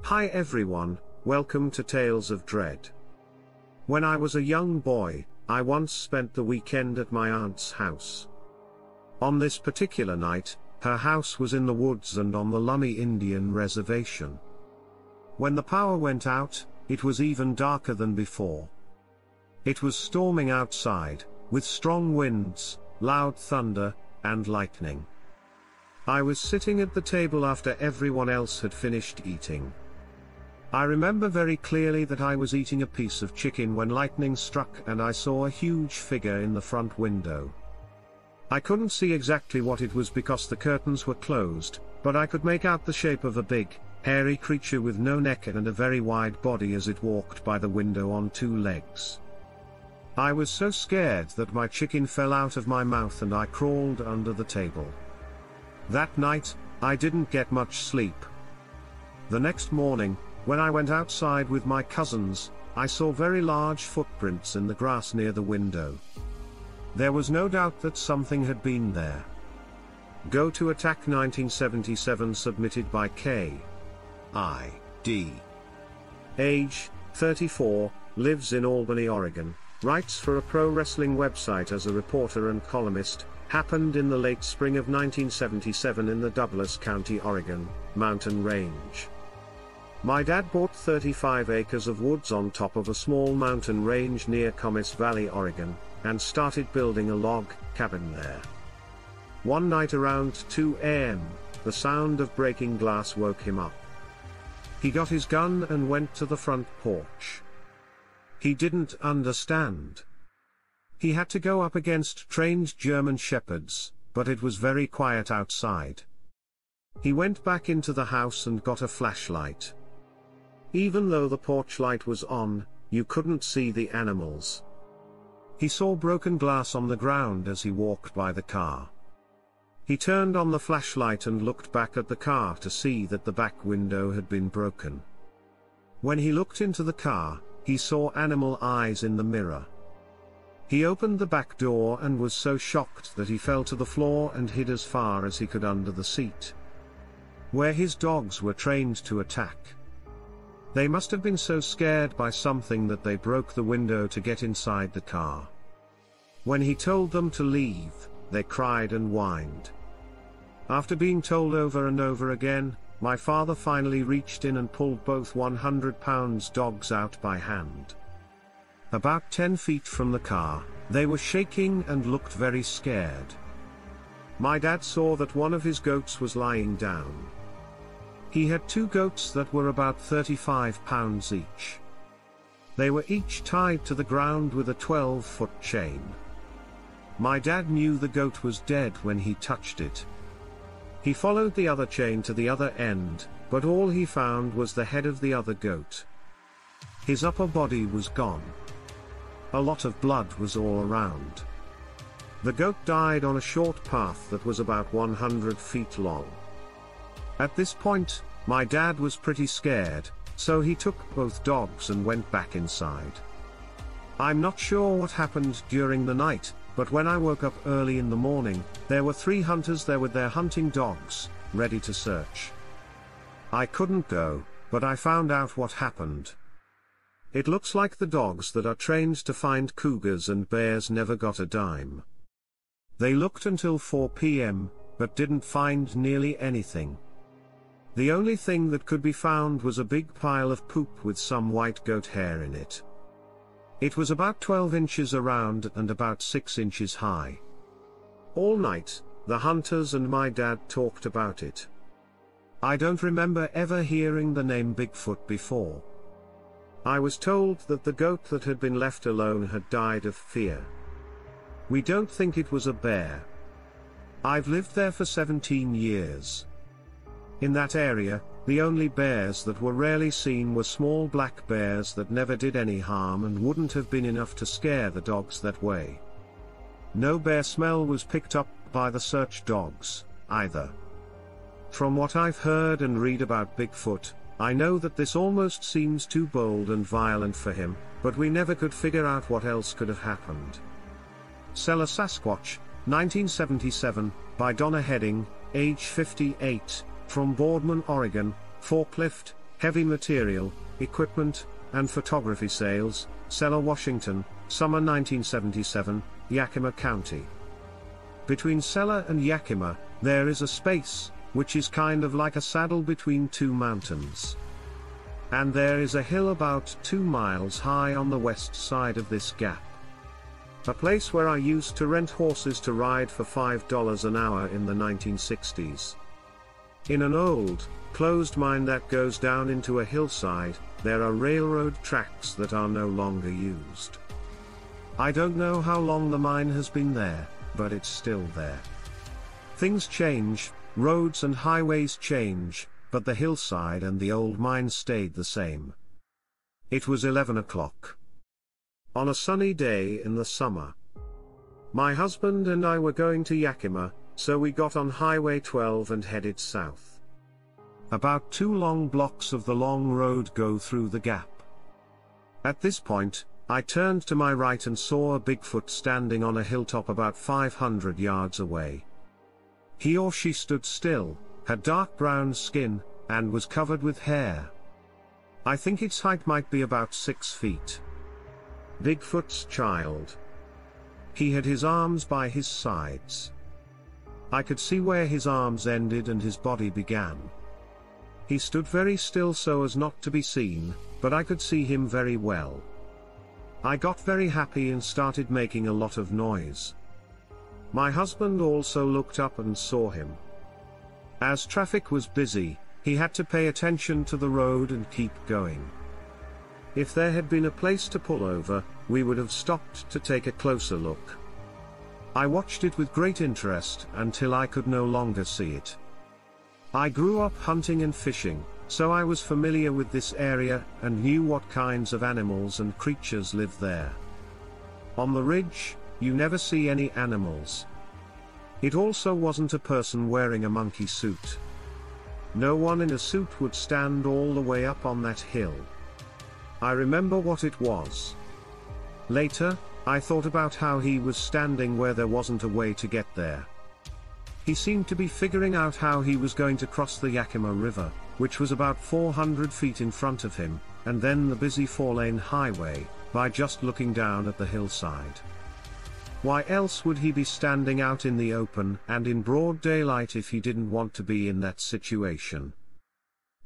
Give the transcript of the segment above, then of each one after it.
Hi everyone, welcome to Tales of Dread. When I was a young boy, I once spent the weekend at my aunt's house. On this particular night, her house was in the woods and on the Lummi Indian reservation. When the power went out, it was even darker than before. It was storming outside, with strong winds, loud thunder, and lightning. I was sitting at the table after everyone else had finished eating. I remember very clearly that I was eating a piece of chicken when lightning struck and I saw a huge figure in the front window. I couldn't see exactly what it was because the curtains were closed, but I could make out the shape of a big, hairy creature with no neck and a very wide body as it walked by the window on two legs. I was so scared that my chicken fell out of my mouth and I crawled under the table. That night, I didn't get much sleep. The next morning, when I went outside with my cousins, I saw very large footprints in the grass near the window. There was no doubt that something had been there. Go to Attack 1977 submitted by K.I.D. Age, 34, lives in Albany, Oregon, writes for a pro wrestling website as a reporter and columnist, happened in the late spring of 1977 in the Douglas County, Oregon, mountain range. My dad bought 35 acres of woods on top of a small mountain range near Comiss Valley, Oregon, and started building a log cabin there. One night around 2 a.m., the sound of breaking glass woke him up. He got his gun and went to the front porch. He didn't understand. He had to go up against trained German shepherds, but it was very quiet outside. He went back into the house and got a flashlight. Even though the porch light was on, you couldn't see the animals. He saw broken glass on the ground as he walked by the car. He turned on the flashlight and looked back at the car to see that the back window had been broken. When he looked into the car, he saw animal eyes in the mirror. He opened the back door and was so shocked that he fell to the floor and hid as far as he could under the seat, where his dogs were trained to attack. They must have been so scared by something that they broke the window to get inside the car. When he told them to leave, they cried and whined. After being told over and over again, my father finally reached in and pulled both 100-pound dogs out by hand. About 10 feet from the car, they were shaking and looked very scared. My dad saw that one of his goats was lying down. He had 2 goats that were about 35 pounds each. They were each tied to the ground with a 12-foot chain. My dad knew the goat was dead when he touched it. He followed the other chain to the other end, but all he found was the head of the other goat. His upper body was gone. A lot of blood was all around. The goat died on a short path that was about 100 feet long. At this point, my dad was pretty scared, so he took both dogs and went back inside. I'm not sure what happened during the night, but when I woke up early in the morning, there were 3 hunters there with their hunting dogs, ready to search. I couldn't go, but I found out what happened. It looks like the dogs that are trained to find cougars and bears never got a dime. They looked until 4 p.m., but didn't find nearly anything. The only thing that could be found was a big pile of poop with some white goat hair in it. It was about 12 inches around and about 6 inches high. All night, the hunters and my dad talked about it. I don't remember ever hearing the name Bigfoot before. I was told that the goat that had been left alone had died of fear. We don't think it was a bear. I've lived there for 17 years. In that area, the only bears that were rarely seen were small black bears that never did any harm and wouldn't have been enough to scare the dogs that way. No bear smell was picked up by the search dogs, either. From what I've heard and read about Bigfoot, I know that this almost seems too bold and violent for him, but we never could figure out what else could have happened. Seller Sasquatch, 1977, by Donna Heading, age 58, from Boardman, Oregon, forklift, Heavy material, equipment, and photography sales, Seller, Washington, summer 1977, Yakima County. Between Seller and Yakima, there is a space, which is kind of like a saddle between two mountains. And there is a hill about 2 miles high on the west side of this gap. A place where I used to rent horses to ride for $5 an hour in the 1960s. In an old, closed mine that goes down into a hillside, there are railroad tracks that are no longer used. I don't know how long the mine has been there, but it's still there. Things change, roads and highways change, but the hillside and the old mine stayed the same. It was 11 o'clock. On a sunny day in the summer. My husband and I were going to Yakima, so we got on Highway 12 and headed south. About 2 long blocks of the long road go through the gap. At this point, I turned to my right and saw a Bigfoot standing on a hilltop about 500 yards away. He or she stood still, had dark brown skin, and was covered with hair. I think its height might be about 6 feet. Bigfoot's child. He had his arms by his sides. I could see where his arms ended and his body began. He stood very still so as not to be seen, but I could see him very well. I got very happy and started making a lot of noise. My husband also looked up and saw him. As traffic was busy, he had to pay attention to the road and keep going. If there had been a place to pull over, we would have stopped to take a closer look. I watched it with great interest until I could no longer see it. I grew up hunting and fishing, so I was familiar with this area and knew what kinds of animals and creatures live there. On the ridge, you never see any animals. It also wasn't a person wearing a monkey suit. No one in a suit would stand all the way up on that hill. I remember what it was. Later, I thought about how he was standing where there wasn't a way to get there. He seemed to be figuring out how he was going to cross the Yakima River, which was about 400 feet in front of him, and then the busy 4-lane highway, by just looking down at the hillside. Why else would he be standing out in the open and in broad daylight if he didn't want to be in that situation?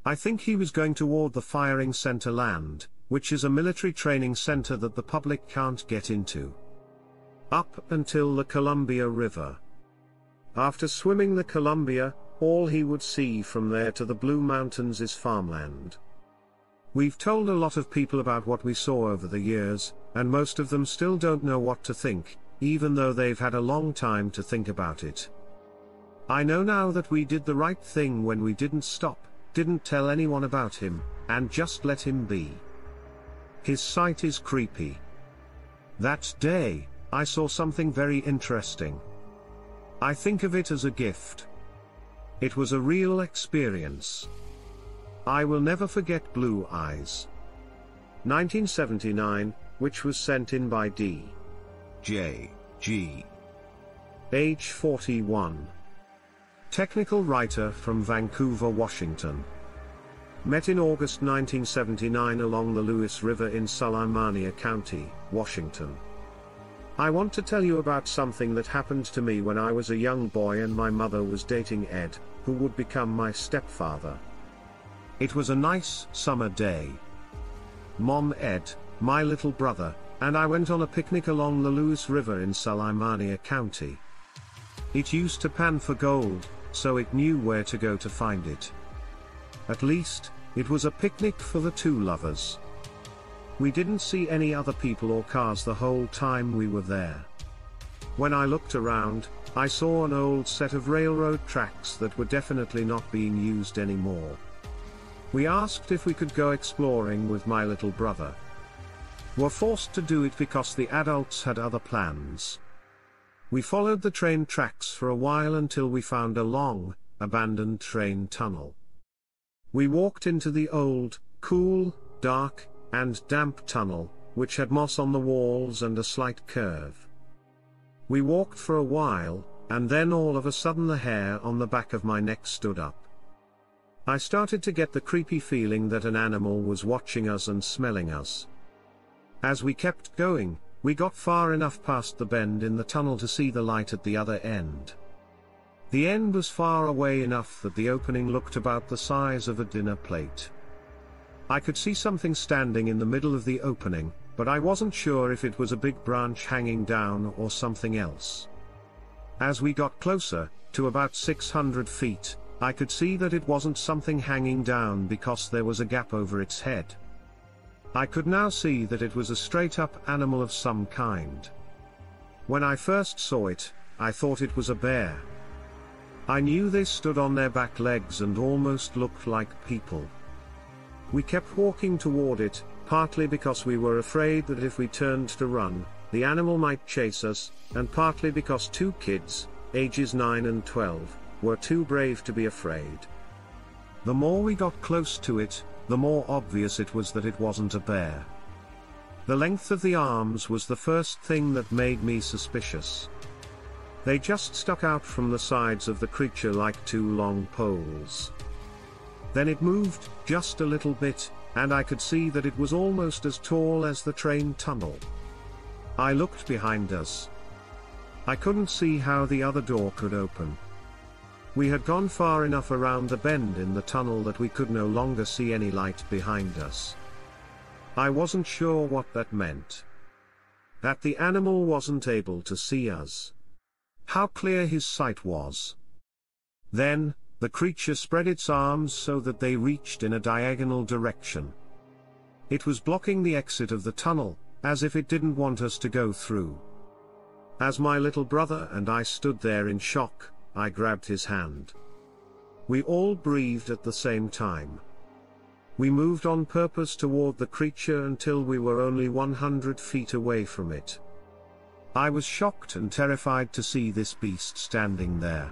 I think he was going toward the firing center land, which is a military training center that the public can't get into. Up until the Columbia River. After swimming the Columbia, all he would see from there to the Blue Mountains is farmland. We've told a lot of people about what we saw over the years, and most of them still don't know what to think, even though they've had a long time to think about it. I know now that we did the right thing when we didn't stop, didn't tell anyone about him, and just let him be. His sight is creepy. That day, I saw something very interesting. I think of it as a gift. It was a real experience. I will never forget Blue Eyes. 1979, which was sent in by D. J. G. Age 41. Technical writer from Vancouver, Washington. Met in August 1979 along the Lewis River in Sulaymaniyah County, Washington. I want to tell you about something that happened to me when I was a young boy and my mother was dating Ed, who would become my stepfather. It was a nice summer day. Mom, Ed, my little brother, and I went on a picnic along the Lewis River in Sulaymaniyah County. It used to pan for gold, so it knew where to go to find it. At least, it was a picnic for the two lovers. We didn't see any other people or cars the whole time we were there. When I looked around, I saw an old set of railroad tracks that were definitely not being used anymore. We asked if we could go exploring with my little brother. Were forced to do it because the adults had other plans. We followed the train tracks for a while until we found a long, abandoned train tunnel. We walked into the old, cool, dark, and damp tunnel, which had moss on the walls and a slight curve. We walked for a while, and then all of a sudden the hair on the back of my neck stood up. I started to get the creepy feeling that an animal was watching us and smelling us. As we kept going, we got far enough past the bend in the tunnel to see the light at the other end. The end was far away enough that the opening looked about the size of a dinner plate. I could see something standing in the middle of the opening, but I wasn't sure if it was a big branch hanging down or something else. As we got closer, to about 600 feet, I could see that it wasn't something hanging down because there was a gap over its head. I could now see that it was a straight-up animal of some kind. When I first saw it, I thought it was a bear. I knew they stood on their back legs and almost looked like people. We kept walking toward it, partly because we were afraid that if we turned to run, the animal might chase us, and partly because two kids, ages 9 and 12, were too brave to be afraid. The more we got close to it, the more obvious it was that it wasn't a bear. The length of the arms was the first thing that made me suspicious. They just stuck out from the sides of the creature like two long poles. Then it moved, just a little bit, and I could see that it was almost as tall as the train tunnel. I looked behind us. I couldn't see how the other door could open. We had gone far enough around the bend in the tunnel that we could no longer see any light behind us. I wasn't sure what that meant. That the animal wasn't able to see us. How clear his sight was. Then, the creature spread its arms so that they reached in a diagonal direction. It was blocking the exit of the tunnel, as if it didn't want us to go through. As my little brother and I stood there in shock, I grabbed his hand. We all breathed at the same time. We moved on purpose toward the creature until we were only 100 feet away from it. I was shocked and terrified to see this beast standing there.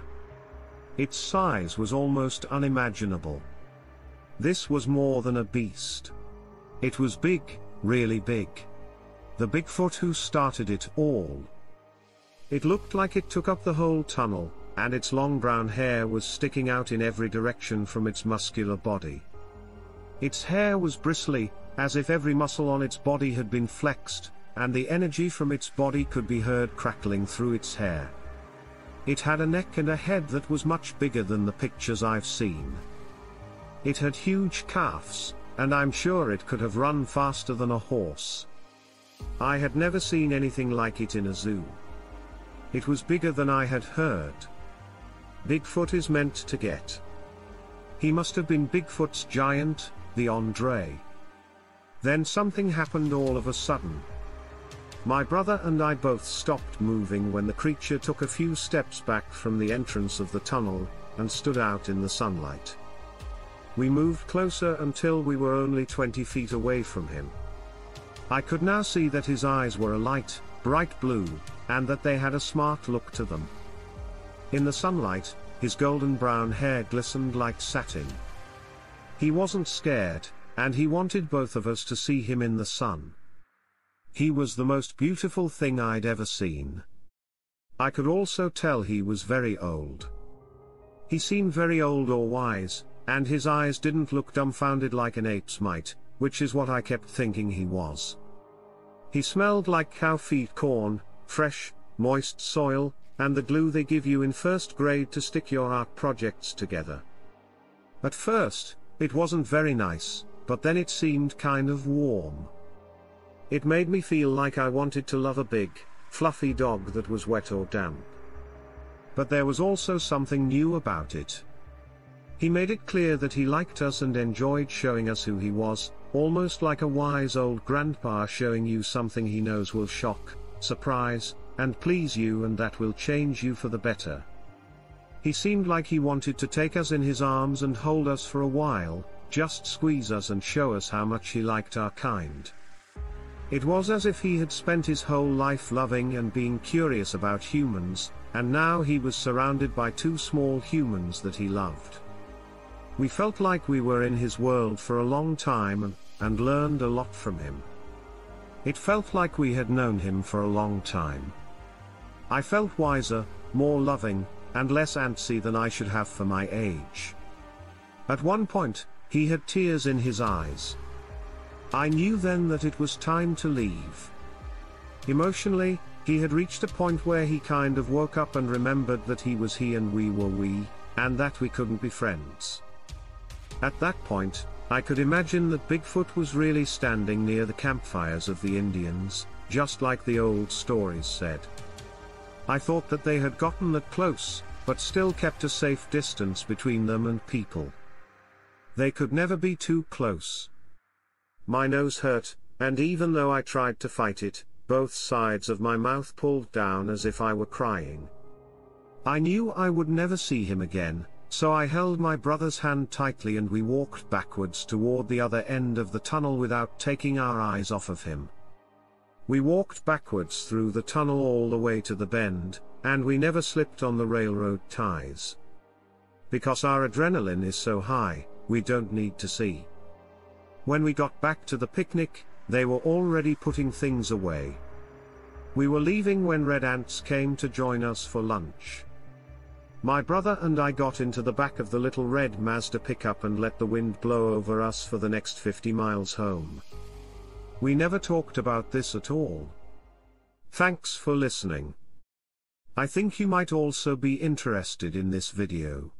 Its size was almost unimaginable. This was more than a beast. It was big, really big. The Bigfoot who started it all. It looked like it took up the whole tunnel, and its long brown hair was sticking out in every direction from its muscular body. Its hair was bristly, as if every muscle on its body had been flexed, and the energy from its body could be heard crackling through its hair. It had a neck and a head that was much bigger than the pictures I've seen. It had huge calves, and I'm sure it could have run faster than a horse. I had never seen anything like it in a zoo. It was bigger than I had heard. Bigfoot is meant to get. He must have been Bigfoot's giant, the Andre. Then something happened all of a sudden. My brother and I both stopped moving when the creature took a few steps back from the entrance of the tunnel, and stood out in the sunlight. We moved closer until we were only 20 feet away from him. I could now see that his eyes were a light, bright blue, and that they had a smart look to them. In the sunlight, his golden brown hair glistened like satin. He wasn't scared, and he wanted both of us to see him in the sun. He was the most beautiful thing I'd ever seen. I could also tell he was very old. He seemed very old or wise, and his eyes didn't look dumbfounded like an ape's might, which is what I kept thinking he was. He smelled like cow feed corn, fresh, moist soil, and the glue they give you in first grade to stick your art projects together. At first, it wasn't very nice, but then it seemed kind of warm. It made me feel like I wanted to love a big, fluffy dog that was wet or damp. But there was also something new about it. He made it clear that he liked us and enjoyed showing us who he was, almost like a wise old grandpa showing you something he knows will shock, surprise, and please you, and that will change you for the better. He seemed like he wanted to take us in his arms and hold us for a while, just squeeze us and show us how much he liked our kind. It was as if he had spent his whole life loving and being curious about humans, and now he was surrounded by two small humans that he loved. We felt like we were in his world for a long time and learned a lot from him. It felt like we had known him for a long time. I felt wiser, more loving, and less antsy than I should have for my age. At one point, he had tears in his eyes. I knew then that it was time to leave. Emotionally, he had reached a point where he kind of woke up and remembered that he was he and we were we, and that we couldn't be friends. At that point, I could imagine that Bigfoot was really standing near the campfires of the Indians, just like the old stories said. I thought that they had gotten that close, but still kept a safe distance between them and people. They could never be too close. My nose hurt, and even though I tried to fight it, both sides of my mouth pulled down as if I were crying. I knew I would never see him again, so I held my brother's hand tightly and we walked backwards toward the other end of the tunnel without taking our eyes off of him. We walked backwards through the tunnel all the way to the bend, and we never slipped on the railroad ties. Because our adrenaline is so high, we don't need to see. When we got back to the picnic, they were already putting things away. We were leaving when red ants came to join us for lunch. My brother and I got into the back of the little red Mazda pickup and let the wind blow over us for the next 50 miles home. We never talked about this at all. Thanks for listening. I think you might also be interested in this video.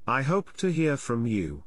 I hope to hear from you.